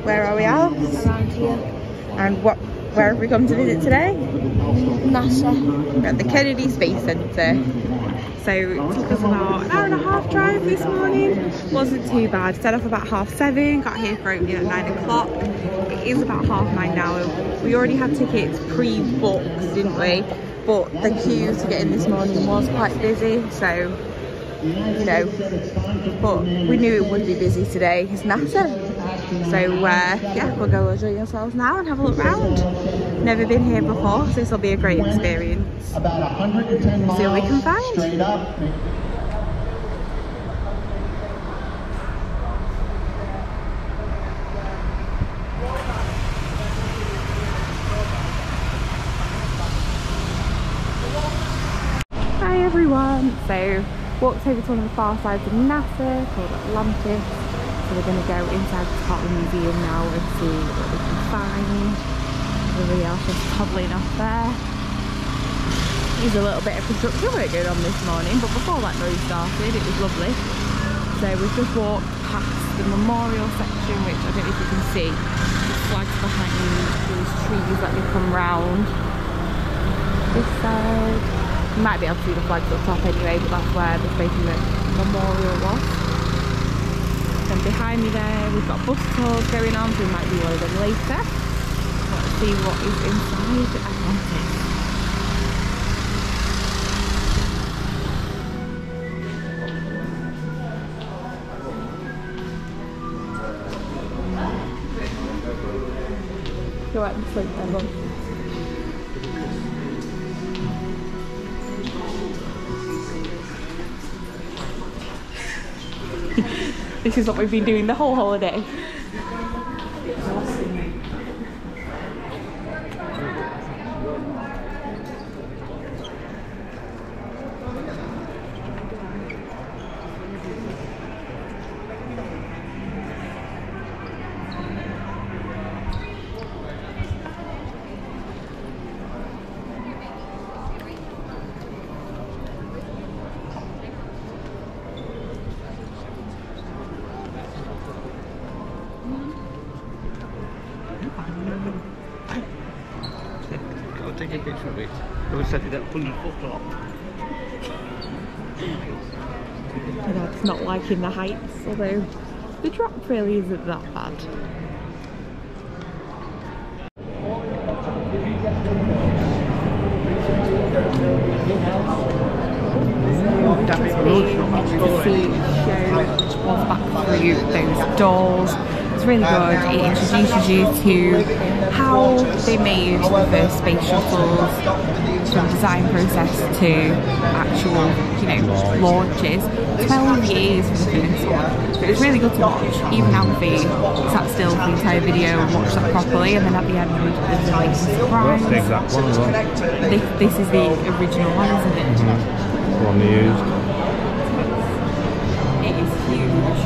Where are we, Al? Around here. And where have we come to visit today? NASA. We're at the Kennedy Space Centre. So it took us about an hour and a half drive this morning. Wasn't too bad. Set off about 7:30, got here for opening at 9 o'clock. It is about 9:30 now. We already had tickets pre-booked, didn't we? But the queue to get in this morning was quite busy, so you know, but we knew it would be busy today. It's NASA. So yeah, we'll go enjoy ourselves now and have a look round. Never been here before, so this will be a great experience. About 110 miles. See what we can find. Straight up. Hi everyone. So walked over to one of the far sides of NASA called Atlantis. So we're going to go inside the Scotland Museum now and see what we can find. Everybody else just toddling off there. There's a little bit of construction work going on this morning, but before that noise started it was lovely. So we've just walked past the memorial section, which I don't know if you can see. The flags behind these trees that we come round. This side. You might be able to see the flags up top anyway, but that's where the space memorial was. Then behind me there we've got bus tours going on, so we might do one of them later. Let's see what is inside Atlantis. Go out and sleep then, Mum. This is what we've been doing the whole holiday. Take a picture of it. We'll set it up fully foot up. You know, it's not liking the heights, although the drop really isn't that bad. Was back through those doors. It's really good. It introduces you to how they made the first space shuttles, from design process to actual, you know, launches. 12 years for the first one. So it was really good to watch. Even Alfie sat still for the entire video and watched that properly, and then at the end there's like a surprise. That's the exact one as well. This is the original one, isn't it? The one they used. It is huge.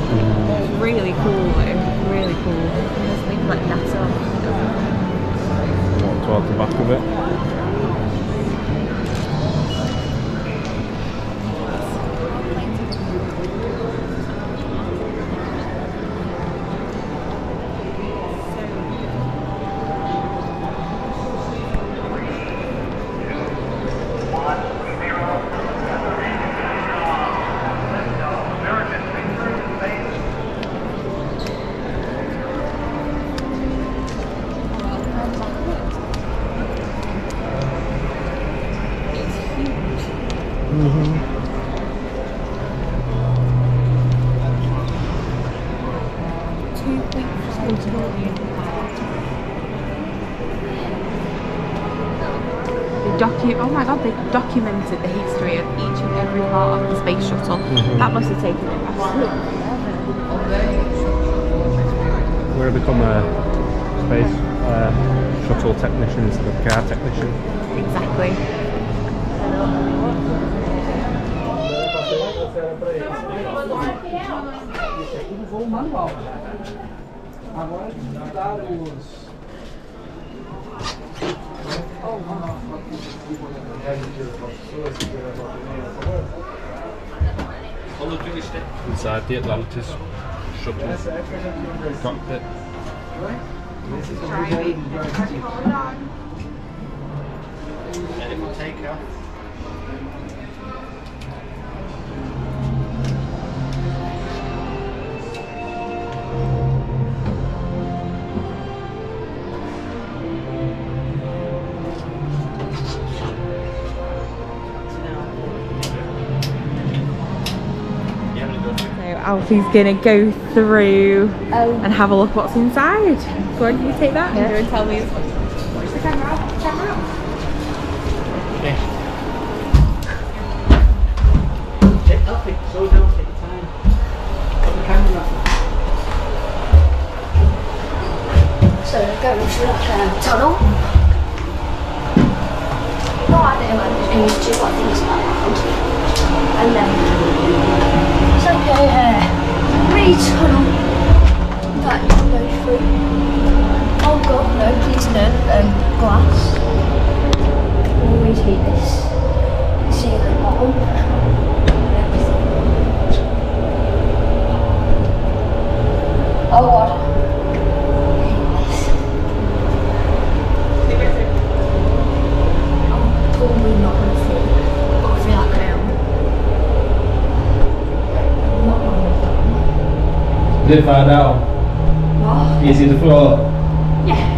It's really cool though. Really cool. There's things like NASA. Walk towards the back of it. Oh my god, they documented the history of each and every part of the space shuttle. That must have taken it absolutely. We're become a space shuttle technician instead of car technician. Exactly. Inside the Atlantis shuttle cockpit. And it will take off. Alfie's gonna go through and have a look what's inside. Go on, you take that and go and tell me. Watch the camera out. Camera out. Okay. Take Alfie, slow down, take your time. Put the camera up. So going through like a tunnel. No idea what I'm just going to use two things like that. And then it's like a mini tunnel that you can go through. Oh god, no, please no, glass. Always hate this. See the bottom. Oh god. Probably not going to fit, but I feel like I am. Not going to Is it far down? What? Can you see the floor? Yeah.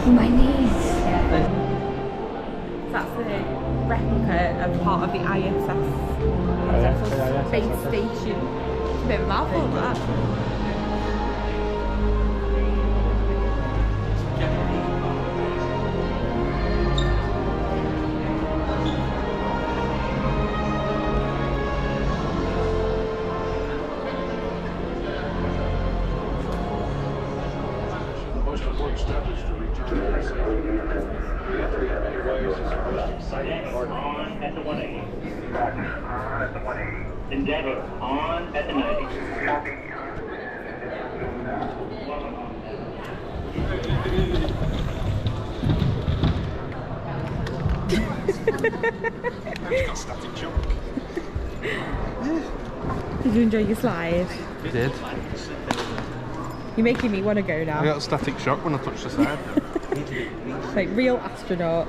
My knees. That's the replica of part of the ISS. International Space Station. It's a bit of a mouthful, that. On at the 180. Endeavor on at the 90. Did you enjoy your slide? I did. You're making me want to go now. I got static shock when I touched the side. Like real astronauts.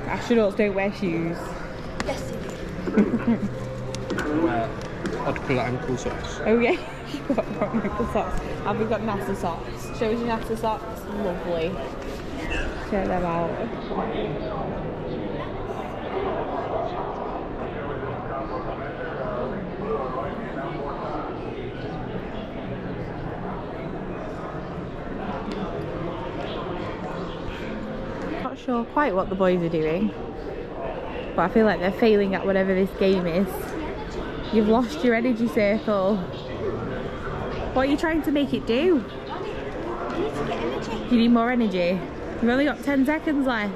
Astronauts don't wear shoes. Yes, they do. I'd pull ankle socks. Oh yeah, you've got ankle socks. Have we got NASA socks? Show us your NASA socks. Lovely. Check them out. Not sure quite what the boys are doing, but I feel like they're failing at whatever this game is. You've lost your energy circle. What are you trying to make it do? I need to get energy. You need more energy. You've only got 10 seconds left.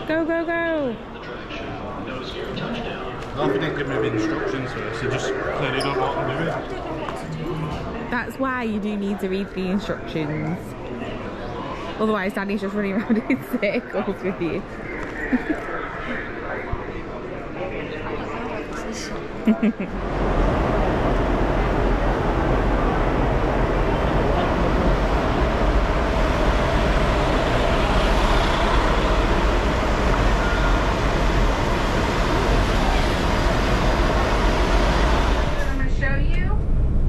Go, go, go. Alfie didn't give me the instructions first, he just clearly don't know what I'm doing. That's why you do need to read the instructions. Otherwise, Danny's just running around in circles with you. I'm going to show you,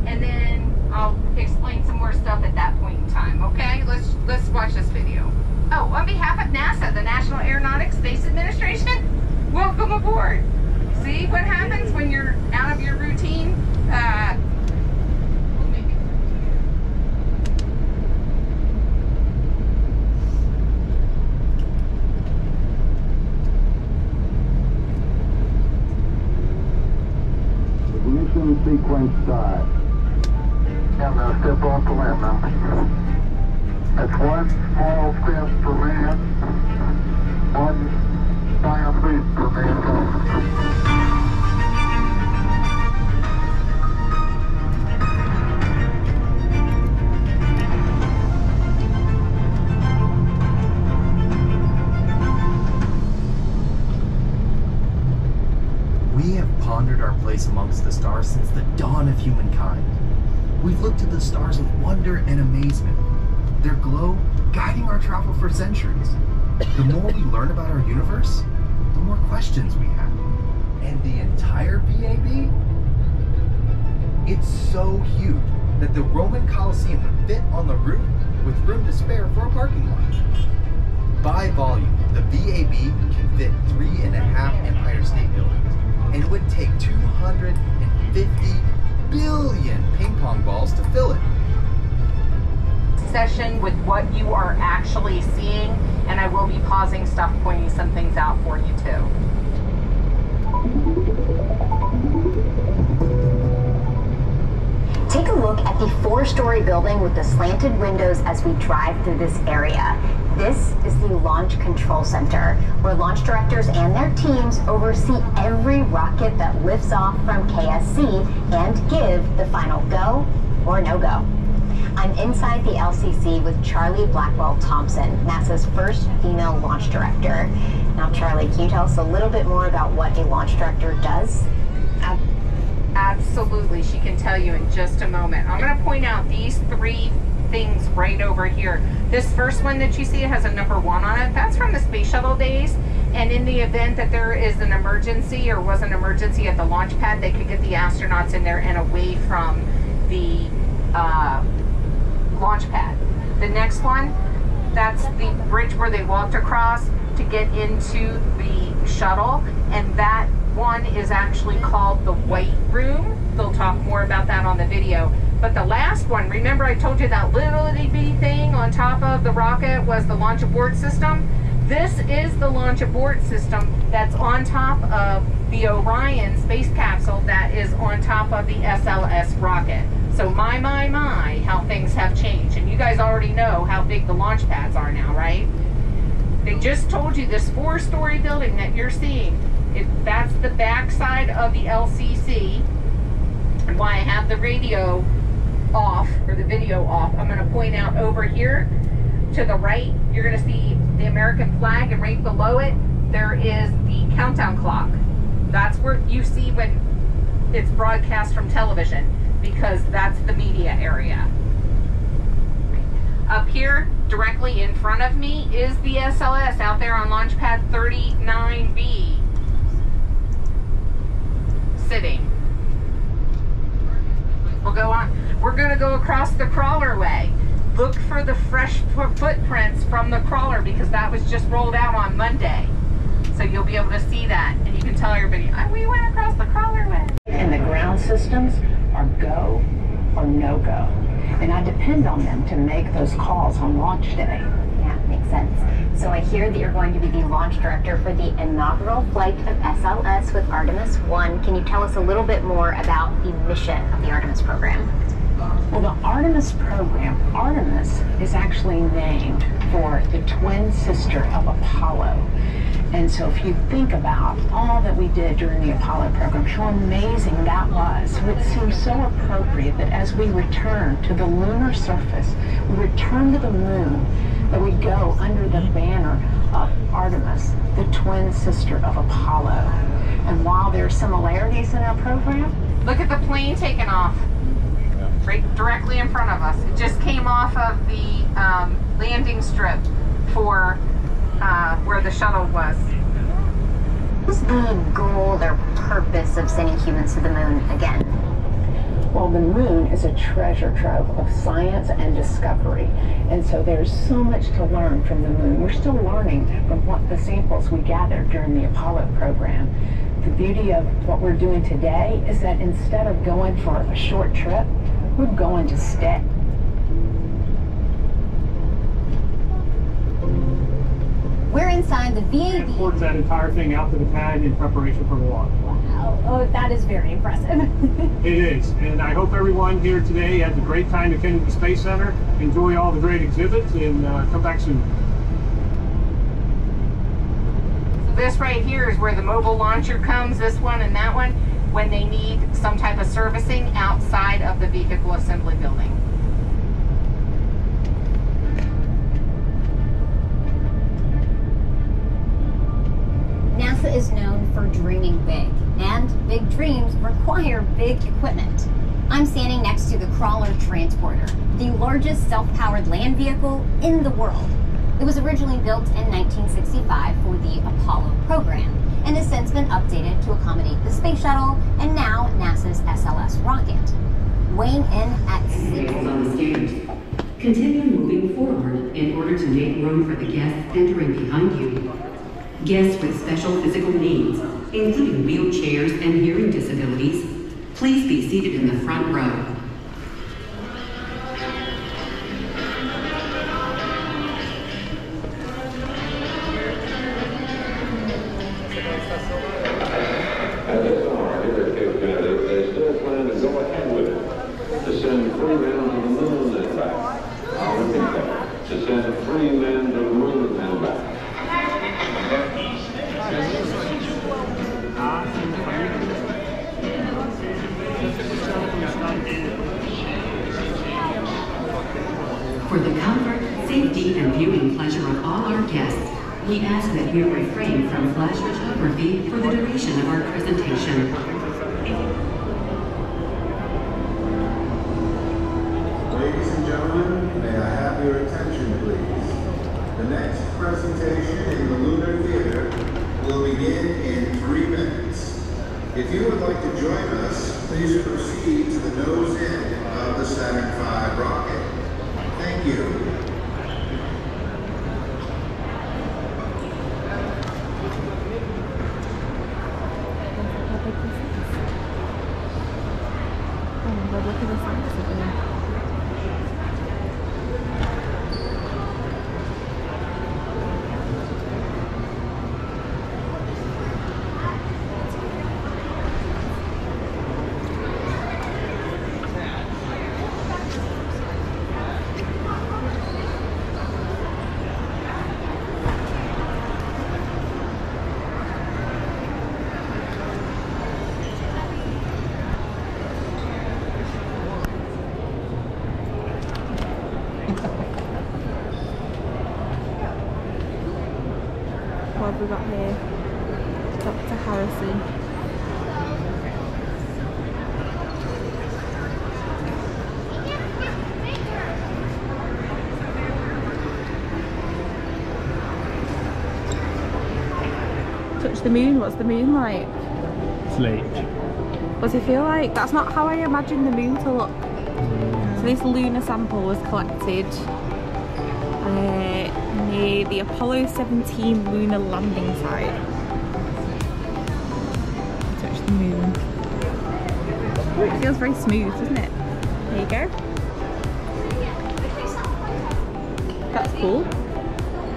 and then I'll explain some more stuff at that point in time. Okay, let's watch this video. Oh, on behalf of NASA, the National Aeronautics Space Administration, welcome aboard. See what happens when you're out of your routine. sequence start. I'm going to step off the limb now. That's one small step for man, one giant leap for mankind. We have pondered our place amongst the stars since the dawn of humankind. We've looked at the stars with wonder and amazement, their glow guiding our travel for centuries. The more we learn about our universe, the more questions we have. And the entire VAB? It's so huge that the Roman Colosseum would fit on the roof with room to spare for a parking lot. By volume, the VAB can fit 3.5 Empire State Buildings, and it would take 250 billion ping pong balls to fill it. Session with what you are actually seeing, and I will be pausing stuff, pointing some things out for you too. Take a look at the 4-story building with the slanted windows as we drive through this area. This is the Launch Control Center, where launch directors and their teams oversee every rocket that lifts off from KSC and give the final go or no-go. I'm inside the LCC with Charlie Blackwell-Thompson, NASA's first female launch director. Now, Charlie, can you tell us a little bit more about what a launch director does? Absolutely, she can tell you in just a moment. I'm going to point out these 3 things right over here. This first one that you see has a number 1 on it. That's from the space shuttle days. And in the event that there is an emergency or was an emergency at the launch pad, they could get the astronauts in there and away from the launch pad. The next one, that's the bridge where they walked across to get into the shuttle, and that one is actually called the White Room. They'll talk more about that on the video. But the last one, remember I told you that little itty bitty thing on top of the rocket was the launch abort system? This is the launch abort system that's on top of the Orion space capsule that is on top of the SLS rocket. So my, how things have changed. And you guys already know how big the launch pads are now, right? They just told you this 4-story building that you're seeing, that's the back side of the LCC. And why I have the radio off, or the video off, I'm going to point out over here to the right, you're going to see the American flag, and right below it, there is the countdown clock. That's where you see when it's broadcast from television, because that's the media area. Up here, directly in front of me, is the SLS out there on launch pad 39B, sitting. We'll go on. We're going to go across the crawlerway. Look for the fresh footprints from the crawler, because that was just rolled out on Monday. So you'll be able to see that, and you can tell everybody, we went across the crawlerway. And the ground systems are go or no go. And I depend on them to make those calls on launch day. Yeah, makes sense. So I hear that you're going to be the launch director for the inaugural flight of SLS with Artemis 1. Can you tell us a little bit more about the mission of the Artemis program? Well, the Artemis program, Artemis is actually named for the twin sister of Apollo. And so if you think about all that we did during the Apollo program, how amazing that was, it seems so appropriate that as we return to the lunar surface, we return to the moon, that we go under the banner of Artemis, the twin sister of Apollo. And while there are similarities in our program, look at the plane taking off right directly in front of us. It just came off of the landing strip for where the shuttle was. What's the goal or purpose of sending humans to the moon again? Well, the moon is a treasure trove of science and discovery. And so there's so much to learn from the moon. We're still learning from what the samples we gathered during the Apollo program. The beauty of what we're doing today is that instead of going for a short trip, we're going to stay. We're inside the VAB. Transports that entire thing out to the pad in preparation for the launch. Wow, Oh, that is very impressive. It is, and I hope everyone here today has a great time attending the Space Center. Enjoy all the great exhibits, and come back soon. So this right here is where the mobile launcher comes, this one and that one, when they need some type of servicing outside of the vehicle assembly building. NASA is known for dreaming big, and big dreams require big equipment. I'm standing next to the Crawler Transporter, the largest self-powered land vehicle in the world. It was originally built in 1965 for the Apollo program, and has since been updated to accommodate the space shuttle and now NASA's SLS rocket. Weighing in at 6. On the stairs. Continue moving forward in order to make room for the guests entering behind you. Guests with special physical needs, including wheelchairs and hearing disabilities, please be seated in the front row. At this hour, here at Cape Kennedy, they still plan to go ahead with it, to send 3 men to the moon and back. I'll repeat that, to send 3 men to the moon and back. For the comfort, safety, and viewing pleasure of all our guests, we ask that you refrain from flash photography for the duration of our presentation. Ladies and gentlemen, may I have your attention, please? The next presentation in the Lunar Theater will begin in 3 minutes. If you would like to join us, please proceed to the nose end of the Saturn V rocket. Thank you. Look at the sights of it. What have we got here? Dr. Harrison. Touch the moon. What's the moon like? It's late. What does it feel like? That's not how I imagined the moon to look. So this lunar sample was collected near the Apollo 17 lunar landing site. Touch the moon. It feels very smooth, doesn't it? There you go. That's cool.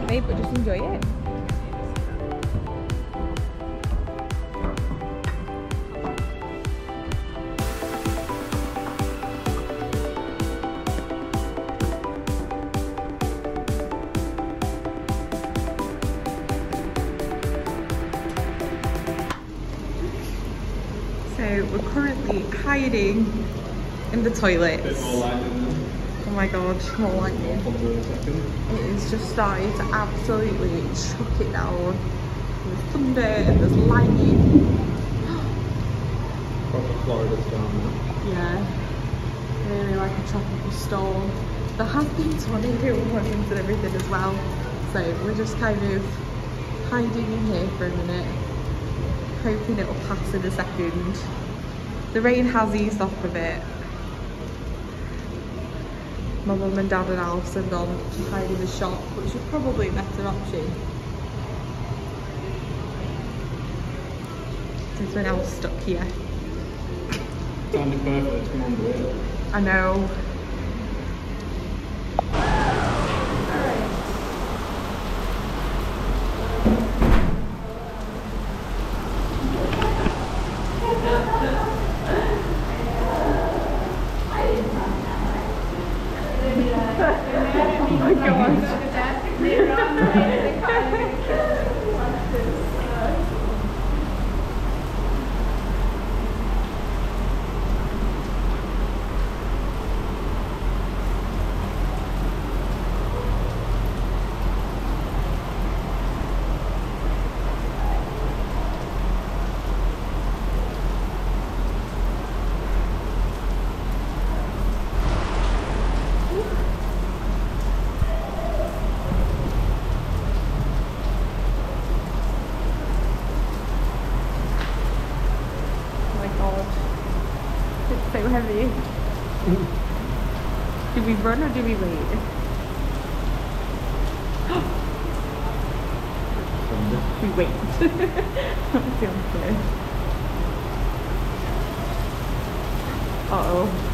Babe, but just enjoy it. So we're currently hiding in the toilets. Oh my god, more lightning. It is just starting to absolutely chuck it down. There's thunder and there's lightning. Proper Florida storm. Yeah, really like a tropical storm. There has been tornado warnings and everything as well. So we're just kind of hiding in here for a minute, hoping it'll pass in a second. The rain has eased off a bit. My mum and dad and Alf have gone to hide in the shop, which is probably a better option. Since we're now stuck here. Sounded perfect, come on, do it. I know. heavy. Do we run or do we wait? We wait. That's the answer. Uh-oh.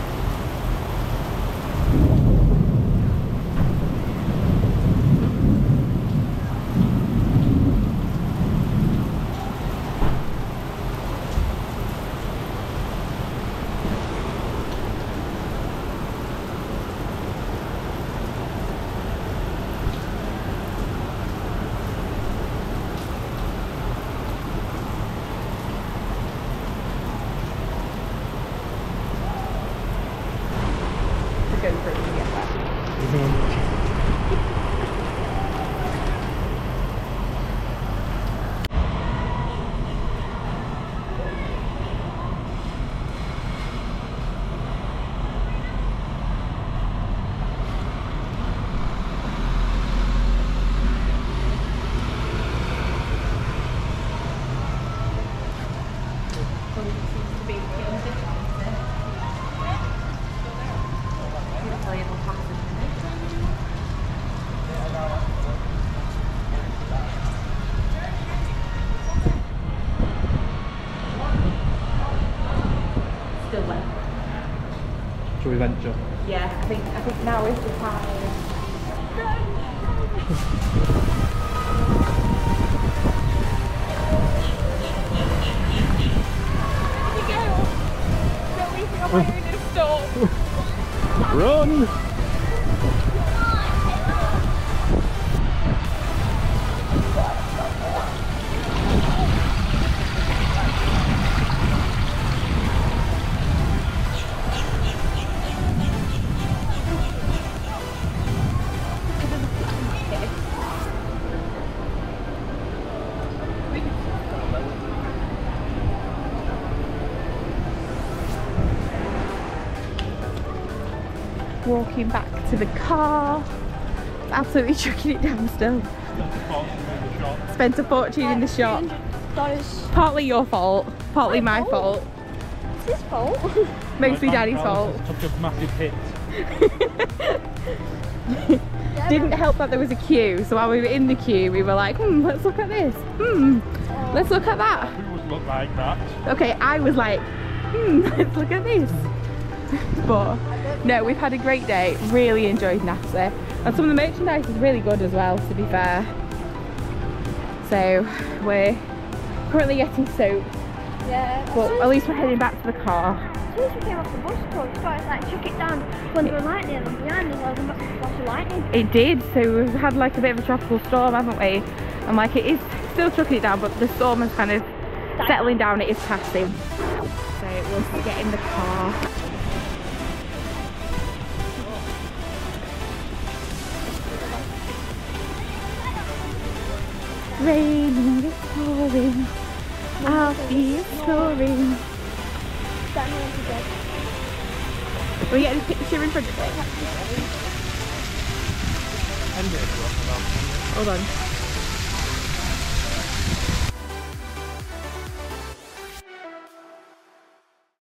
Shall we venture? Yeah, I think now is the time. Run! Walking back to the car. Absolutely chucking it down still. Spent a fortune in the shop. Partly your fault, partly my fault. It's his fault. Mostly Daddy's fault. Took a massive hit. Didn't help that there was a queue, so while we were in the queue we were like, let's look at this. Let's look at that. Who would look like that? Okay, I was like, let's look at this. But no, we've had a great day. Really enjoyed NASA, and some of the merchandise is really good as well, to be fair. So we're currently getting soaked. Yeah. But at least we're heading back to the car. As soon as we came off the bus stop, it started like chuck it down, thunder and lightning, and behind us there was a massive flash of lightning. It did. So we've had like a bit of a tropical storm, haven't we? And like it is still chucking it down, but the storm is kind of settling down. It is passing. So we'll get in the car. Raining, it's pouring, Alfie is snoring. We're getting a picture in front of it. Hold on.